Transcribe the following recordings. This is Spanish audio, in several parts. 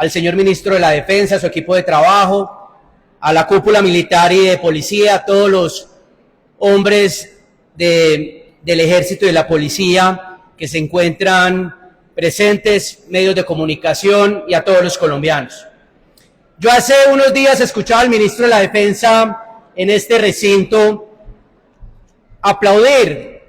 al señor ministro de la Defensa, a su equipo de trabajo, a la cúpula militar y de policía, a todos los hombres del ejército y de la policía que se encuentran presentes, medios de comunicación y a todos los colombianos. Yo hace unos días escuchaba al ministro de la Defensa en este recinto aplaudir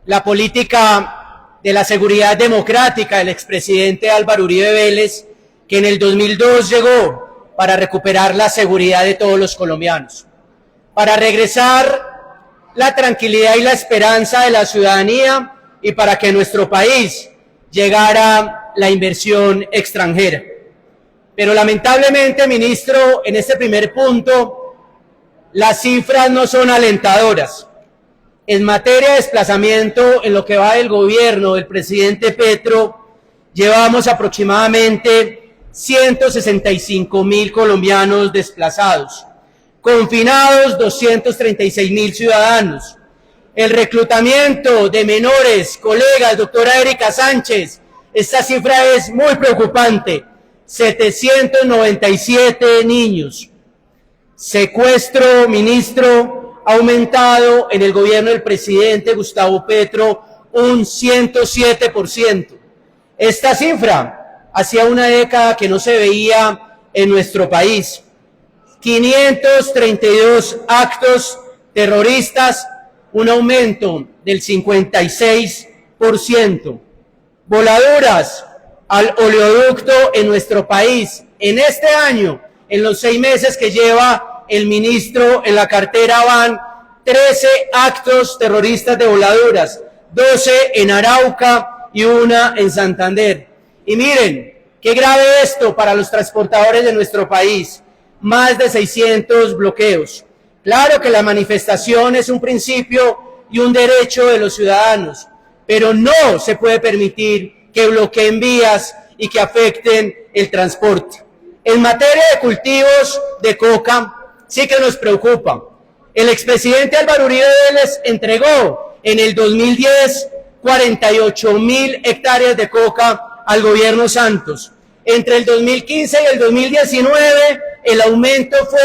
la política de la seguridad democrática del expresidente Álvaro Uribe Vélez, que en el 2002 llegó para recuperar la seguridad de todos los colombianos, para regresar la tranquilidad y la esperanza de la ciudadanía y para que a nuestro país llegara la inversión extranjera. Pero lamentablemente, ministro, en este primer punto, las cifras no son alentadoras. En materia de desplazamiento, en lo que va del gobierno del presidente Petro, llevamos aproximadamente 165.000 colombianos desplazados, confinados 236.000 ciudadanos. El reclutamiento de menores, colegas, doctora Erika Sánchez, esta cifra es muy preocupante, 797 niños. Secuestro, ministro, ha aumentado en el gobierno del presidente Gustavo Petro un 107%. Esta cifra hacía una década que no se veía en nuestro país. 532 actos terroristas, un aumento del 56%. Voladuras al oleoducto en nuestro país. En este año, en los 6 meses que lleva el ministro en la cartera, van 13 actos terroristas de voladuras, 12 en Arauca y 1 en Santander. Y miren, qué grave esto para los transportadores de nuestro país. Más de 600 bloqueos. Claro que la manifestación es un principio y un derecho de los ciudadanos, pero no se puede permitir que bloqueen vías y que afecten el transporte. En materia de cultivos de coca, sí que nos preocupa. El expresidente Álvaro Uribe Vélez entregó en el 2010 48.000 hectáreas de coca al gobierno Santos. Entre el 2015 y el 2019, el aumento fue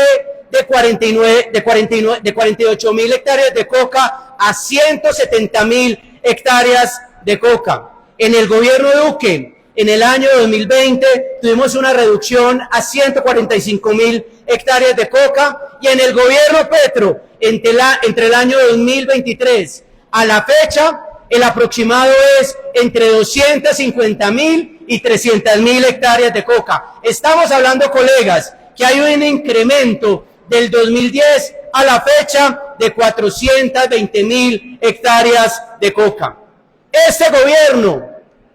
de 48.000 hectáreas de coca a 170.000 hectáreas de coca. En el gobierno Duque, en el año 2020, tuvimos una reducción a 145.000 hectáreas de coca, y en el gobierno Petro, entre el año 2023 a la fecha, el aproximado es entre 250.000 y 300.000 hectáreas de coca. Estamos hablando, colegas, que hay un incremento del 2010 a la fecha de 420.000 hectáreas de coca. Este gobierno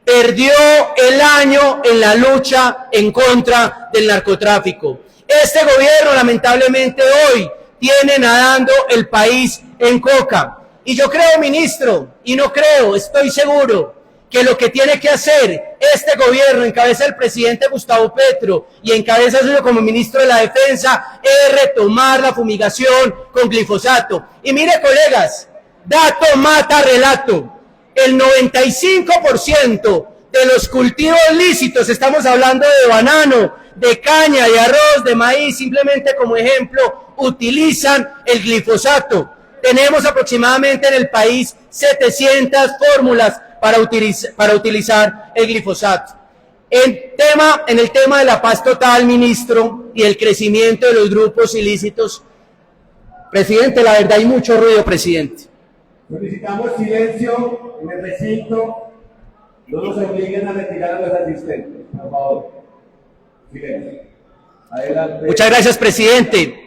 perdió el año en la lucha en contra del narcotráfico. Este gobierno, lamentablemente, hoy tiene nadando el país en coca. Y yo creo, ministro, y no creo, estoy seguro, que lo que tiene que hacer este gobierno, en cabeza del presidente Gustavo Petro y en cabeza suyo como ministro de la Defensa, es retomar la fumigación con glifosato. Y mire, colegas, dato mata relato. El 95% de los cultivos lícitos, estamos hablando de banano, de caña, de arroz, de maíz, simplemente como ejemplo, utilizan el glifosato. Tenemos aproximadamente en el país 700 fórmulas para utilizar el glifosato. En el tema de la paz total, ministro, y el crecimiento de los grupos ilícitos, presidente, la verdad hay mucho ruido, presidente. Solicitamos silencio en el recinto, no nos obliguen a retirar a los asistentes, por favor. Silencio. Adelante. Muchas gracias, presidente.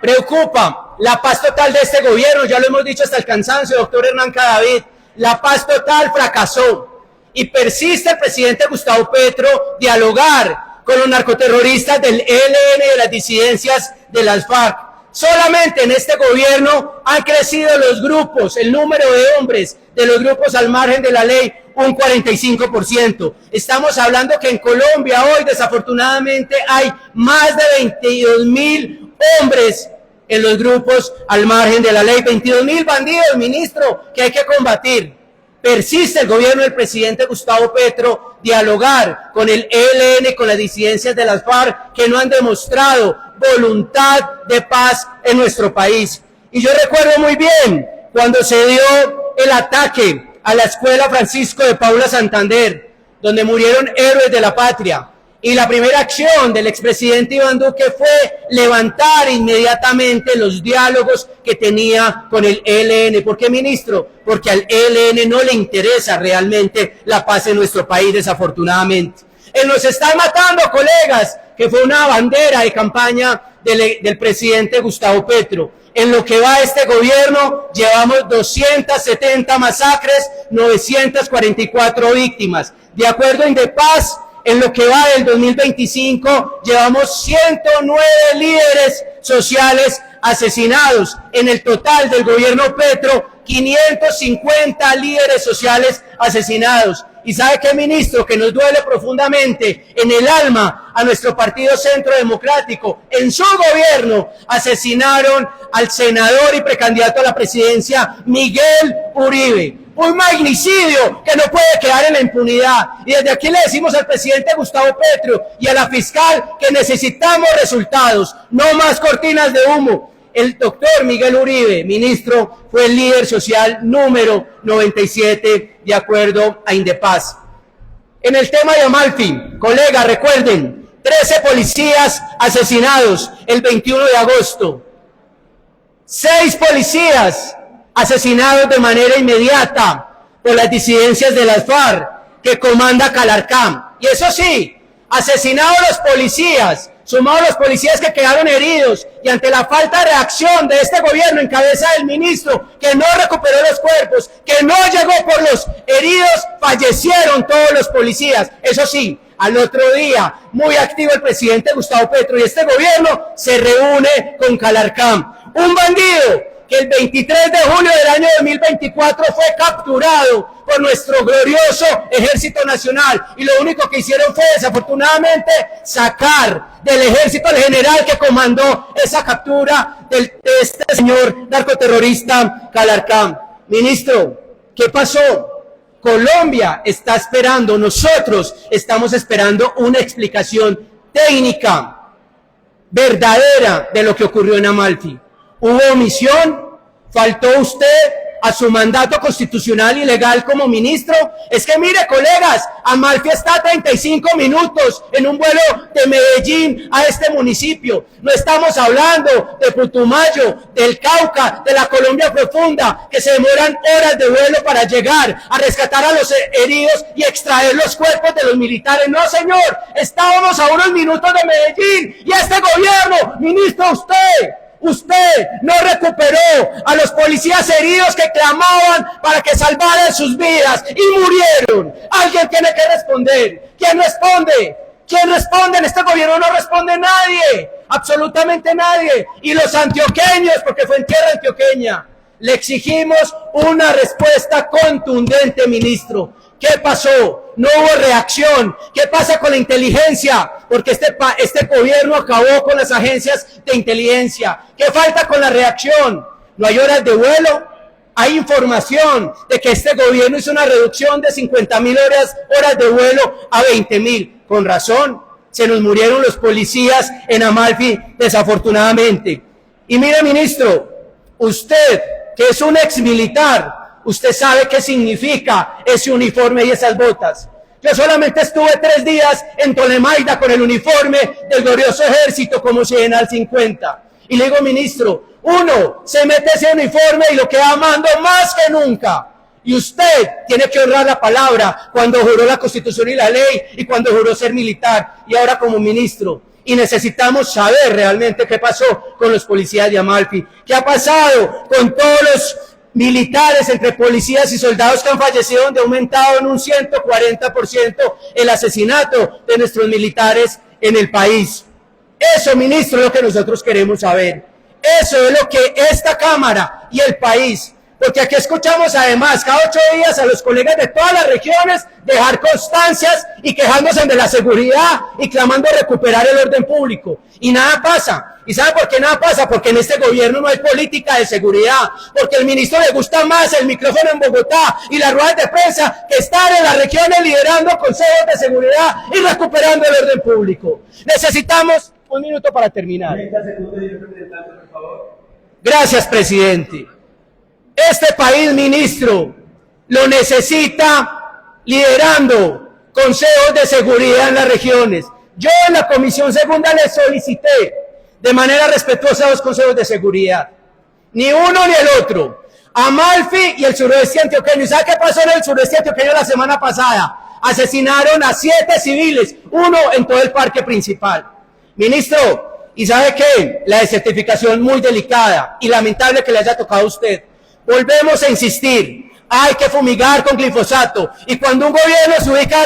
Preocupa la paz total de este gobierno, ya lo hemos dicho hasta el cansancio, doctor Hernán Cadavid. La paz total fracasó y persiste el presidente Gustavo Petro dialogar con los narcoterroristas del ELN y de las disidencias de las FARC. Solamente en este gobierno han crecido los grupos, el número de hombres de los grupos al margen de la ley, un 45%. Estamos hablando que en Colombia hoy desafortunadamente hay más de 22.000 hombres en los grupos al margen de la ley, 22.000 bandidos, ministro, que hay que combatir. Persiste el gobierno del presidente Gustavo Petro dialogar con el ELN, con las disidencias de las FARC, que no han demostrado voluntad de paz en nuestro país. Y yo recuerdo muy bien cuando se dio el ataque a la escuela Francisco de Paula Santander, donde murieron héroes de la patria. Y la primera acción del expresidente Iván Duque fue levantar inmediatamente los diálogos que tenía con el ELN. ¿Por qué, ministro? Porque al ELN no le interesa realmente la paz en nuestro país, desafortunadamente. Nos están matando, colegas, que fue una bandera de campaña del presidente Gustavo Petro. En lo que va este gobierno, llevamos 270 masacres, 944 víctimas. De acuerdo a Indepaz, en lo que va del 2025, llevamos 109 líderes sociales asesinados. En el total del gobierno Petro, 550 líderes sociales asesinados. ¿Y sabe qué, ministro? Que nos duele profundamente en el alma a nuestro Partido Centro Democrático. En su gobierno asesinaron al senador y precandidato a la presidencia Miguel Uribe. Un magnicidio que no puede quedar en la impunidad. Y desde aquí le decimos al presidente Gustavo Petro y a la fiscal que necesitamos resultados, no más cortinas de humo. El doctor Miguel Uribe, ministro, fue el líder social número 97 de acuerdo a Indepaz. En el tema de Amalfi, colegas, recuerden, 13 policías asesinados el 21 de agosto. 6 policías asesinados de manera inmediata por las disidencias de las FARC que comanda Calarcam. Y eso sí, asesinados los policías, sumados los policías que quedaron heridos, y ante la falta de reacción de este gobierno en cabeza del ministro, que no recuperó los cuerpos, que no llegó por los heridos, fallecieron todos los policías. Eso sí, al otro día, muy activo el presidente Gustavo Petro y este gobierno se reúne con Calarcam. Un bandido que el 23 de julio del año 2024 fue capturado por nuestro glorioso Ejército Nacional, y lo único que hicieron fue, desafortunadamente, sacar del ejército al general que comandó esa captura de este señor narcoterrorista Calarcam. Ministro, ¿qué pasó? Colombia está esperando, nosotros estamos esperando una explicación técnica, verdadera, de lo que ocurrió en Amalfi. ¿Hubo omisión? ¿Faltó usted a su mandato constitucional y legal como ministro? Es que mire, colegas, Amalfi está a 35 minutos en un vuelo de Medellín a este municipio. No estamos hablando de Putumayo, del Cauca, de la Colombia profunda, que se demoran horas de vuelo para llegar a rescatar a los heridos y extraer los cuerpos de los militares. No, señor, estábamos a unos minutos de Medellín, y este gobierno, ministro, usted no recuperó a los policías heridos que clamaban para que salvaran sus vidas y murieron. Alguien tiene que responder. ¿Quién responde? ¿Quién responde? En este gobierno no responde nadie, absolutamente nadie. Y los antioqueños, porque fue en tierra antioqueña, le exigimos una respuesta contundente, ministro. ¿Qué pasó? No hubo reacción. ¿Qué pasa con la inteligencia? Porque este gobierno acabó con las agencias de inteligencia. ¿Qué falta con la reacción? ¿No hay horas de vuelo? Hay información de que este gobierno hizo una reducción de 50.000 horas de vuelo a 20.000. Con razón, se nos murieron los policías en Amalfi, desafortunadamente. Y mire, ministro, usted, que es un ex militar, usted sabe qué significa ese uniforme y esas botas. Yo solamente estuve 3 días en Tolemaida con el uniforme del glorioso ejército como General 50. Y le digo, ministro, uno se mete ese uniforme y lo queda amando más que nunca. Y usted tiene que honrar la palabra cuando juró la Constitución y la ley, y cuando juró ser militar, y ahora como ministro. Y necesitamos saber realmente qué pasó con los policías de Amalfi, qué ha pasado con todos los militares, entre policías y soldados que han fallecido, donde ha aumentado en un 140% el asesinato de nuestros militares en el país. Eso, ministro, es lo que nosotros queremos saber. Eso es lo que esta Cámara y el país Porque aquí escuchamos además cada 8 días a los colegas de todas las regiones dejar constancias y quejándose de la seguridad y clamando recuperar el orden público. Y nada pasa. ¿Y sabe por qué nada pasa? Porque en este gobierno no hay política de seguridad. Porque al ministro le gusta más el micrófono en Bogotá y las ruedas de prensa que estar en las regiones liderando consejos de seguridad y recuperando el orden público. Necesitamos un minuto para terminar. 30 segundos, señor representante, por favor. Gracias, presidente. Este país, ministro, lo necesita liderando consejos de seguridad en las regiones. Yo en la Comisión Segunda le solicité de manera respetuosa a los consejos de seguridad. Ni uno ni el otro. Amalfi y el suroeste antioqueño. ¿Y sabe qué pasó en el suroeste antioqueño la semana pasada? Asesinaron a 7 civiles, 1 en todo el parque principal. Ministro, ¿y sabe qué? La desertificación muy delicada y lamentable que le haya tocado a usted. Volvemos a insistir, hay que fumigar con glifosato. Y cuando un gobierno se ubica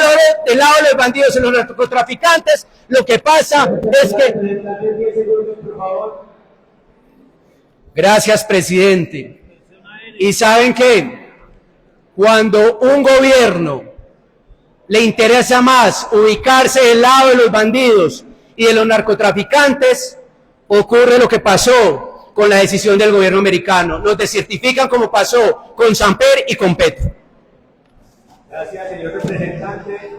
del lado de los bandidos y los narcotraficantes, lo que pasa es que... 10 segundos, por favor. Gracias, presidente. ¿Y saben qué? Cuando un gobierno le interesa más ubicarse del lado de los bandidos y de los narcotraficantes, ocurre lo que pasó con la decisión del gobierno americano. Nos desertifican como pasó con Samper y con Petro. Gracias, señor representante.